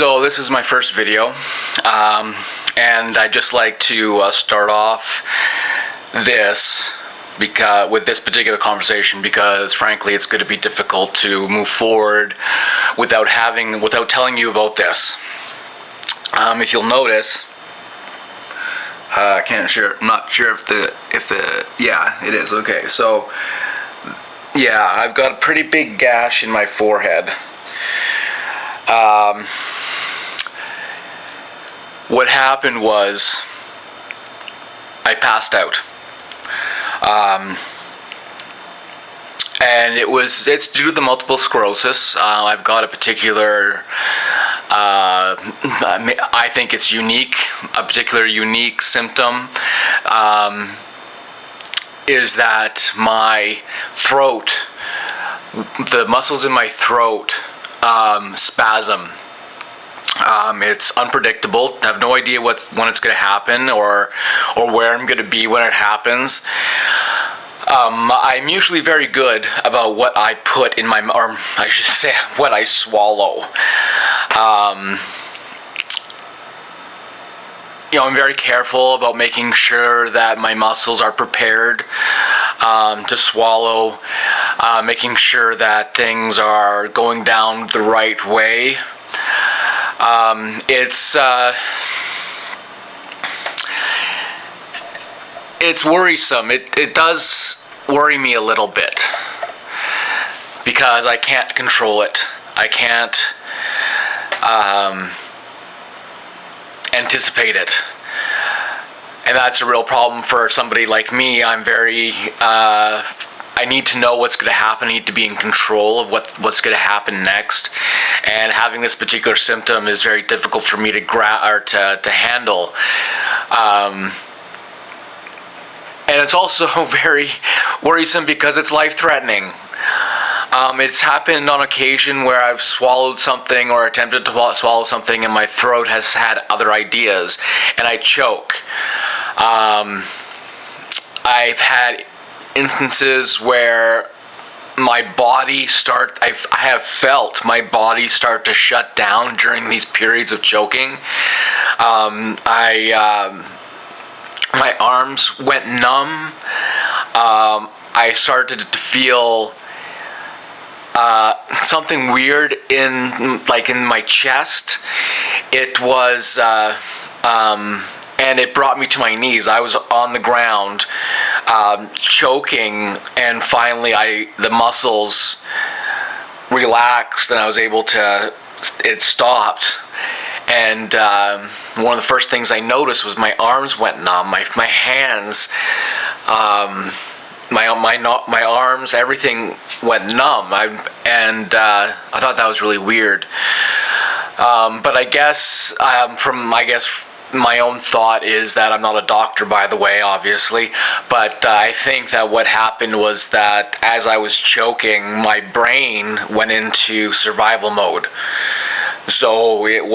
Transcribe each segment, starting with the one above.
So this is my first video, and I'd just like to start off with this particular conversation because frankly it's going to be difficult to move forward without telling you about this. If you'll notice, I'm not sure yeah, it is. Okay, so yeah, I've got a pretty big gash in my forehead. What happened was I passed out. And it's due to the multiple sclerosis. I've got a particular, I think it's unique, a particular unique symptom, is that my throat, the muscles in my throat spasm. It's unpredictable. I have no idea when it's going to happen or where I'm going to be when it happens. I'm usually very good about what I put in my, or I should say, what I swallow. I'm very careful about making sure that my muscles are prepared to swallow, making sure that things are going down the right way. It's worrisome. It does worry me a little bit because I can't control it. I can't anticipate it, and that's a real problem for somebody like me. I'm very I need to know what's going to happen. I need to be in control of what's going to happen next. And having this particular symptom is very difficult for me to handle. And it's also very worrisome because it's life-threatening. It's happened on occasion where I've swallowed something or attempted to swallow something and my throat has had other ideas and I choke. I've had instances where I have felt my body start to shut down during these periods of choking. My arms went numb. I started to feel something weird in my chest. It was and it brought me to my knees. I was on the ground, choking, and finally the muscles relaxed and I was able to, it stopped. And one of the first things I noticed was my arms went numb, my hands, my arms, everything went numb. I thought that was really weird. But I guess my own thought is that I'm not a doctor, by the way, obviously, but I think that what happened was that as I was choking, my brain went into survival mode. So it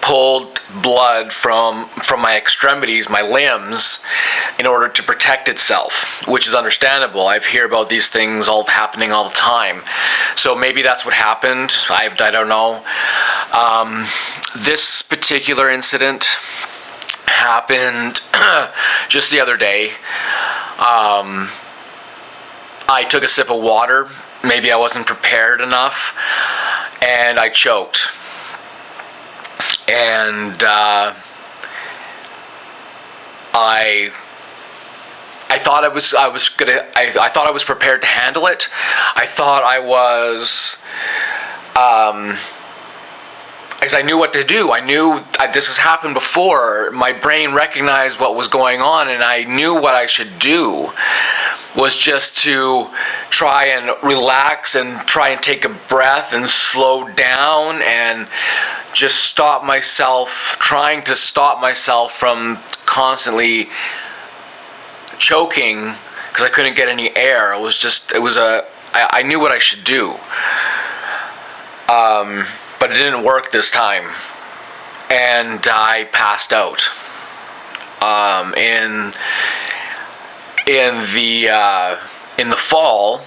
pulled blood from my extremities, my limbs, in order to protect itself, which is understandable. I hear about these things all happening all the time. So maybe that's what happened. I don't know. This particular incident happened just the other day. I took a sip of water. Maybe I wasn't prepared enough, and I choked. And I thought I was prepared to handle it. I thought I was, because I knew what to do. I knew this has happened before. My brain recognized what was going on, and I knew what I should do was just to try and relax and try and take a breath and slow down and just trying to stop myself from constantly choking because I couldn't get any air. I knew what I should do. But it didn't work this time. And I passed out. In the fall,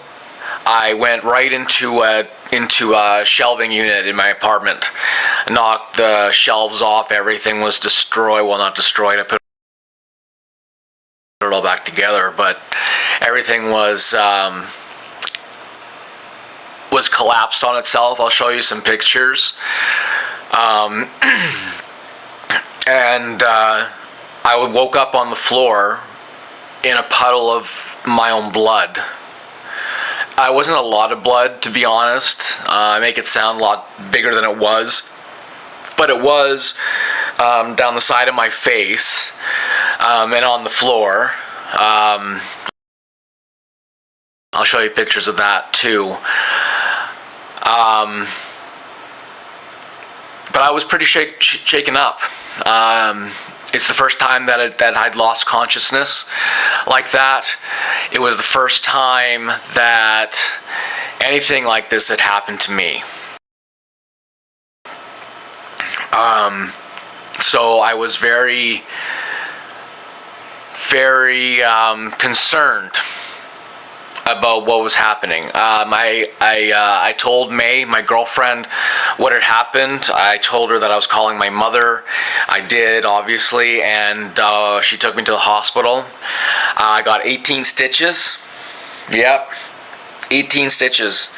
I went right into a shelving unit in my apartment, knocked the shelves off. Everything was destroyed. Well, not destroyed. I put it all back together, but everything was collapsed on itself. I'll show you some pictures. And I woke up on the floor in a puddle of my own blood. It wasn't a lot of blood, to be honest. I make it sound a lot bigger than it was. But it was down the side of my face and on the floor. I'll show you pictures of that too. But I was pretty shaken up. It's the first time that I'd lost consciousness like that. It was the first time that anything like this had happened to me. So I was very, very concerned about what was happening. I told May, my girlfriend, what had happened. I told her that I was calling my mother. I did, obviously, and she took me to the hospital. I got 18 stitches. Yep, 18 stitches.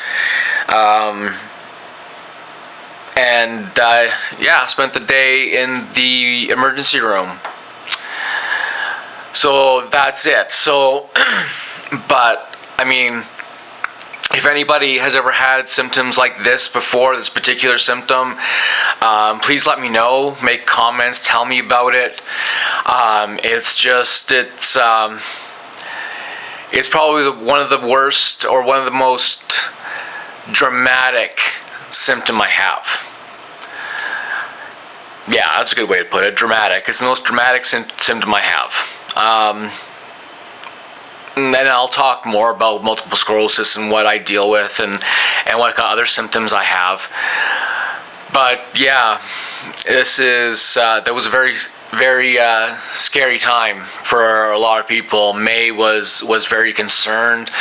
Yeah, spent the day in the emergency room. So that's it. So, but I mean, if anybody has ever had symptoms like this before, this particular symptom, please let me know. Make comments. Tell me about it. It's probably one of the worst or one of the most dramatic symptom I have. Yeah, that's a good way to put it. Dramatic. It's the most dramatic symptom I have. And then I'll talk more about multiple sclerosis and what I deal with and what kind of other symptoms I have. But yeah, that was a very, very scary time for a lot of people. May was very concerned.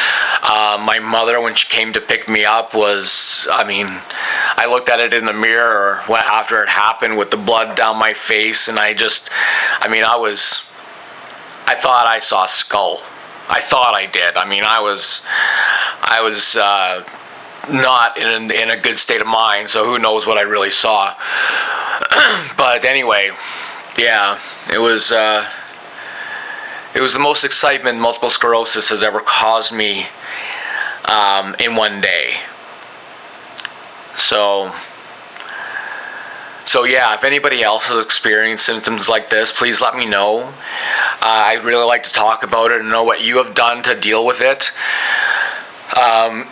My mother, when she came to pick me up, I looked at it in the mirror after it happened with the blood down my face, and I thought I saw a skull. I thought I did. I was not in a good state of mind, so who knows what I really saw. But anyway, yeah, it was the most excitement multiple sclerosis has ever caused me in one day. So yeah, if anybody else has experienced symptoms like this, please let me know. I'd really like to talk about it and know what you have done to deal with it. I'm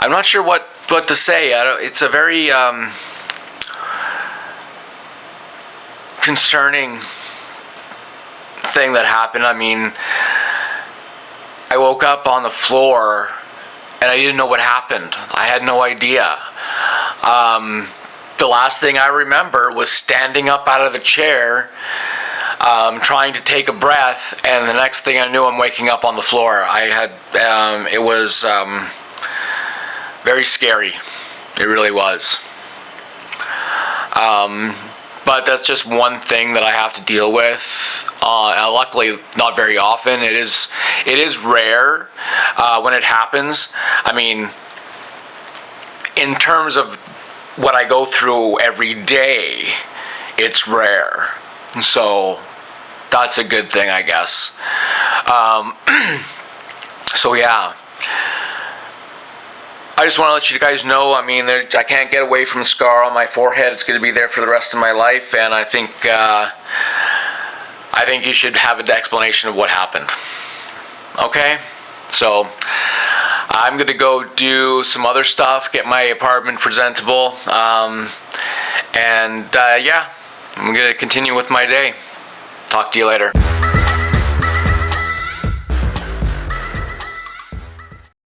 not sure what to say. It's a very concerning thing that happened. I woke up on the floor and I didn't know what happened. I had no idea. The last thing I remember was standing up out of the chair, trying to take a breath, and the next thing I knew, I'm waking up on the floor. It was very scary. It really was. But that's just one thing that I have to deal with. Luckily, not very often. It is rare when it happens. In terms of what I go through every day, it's rare. So that's a good thing, I guess. So yeah. I just want to let you guys know, I can't get away from the scar on my forehead. It's going to be there for the rest of my life, and I think you should have an explanation of what happened. Okay? So, I'm going to go do some other stuff, get my apartment presentable, yeah, I'm going to continue with my day. Talk to you later.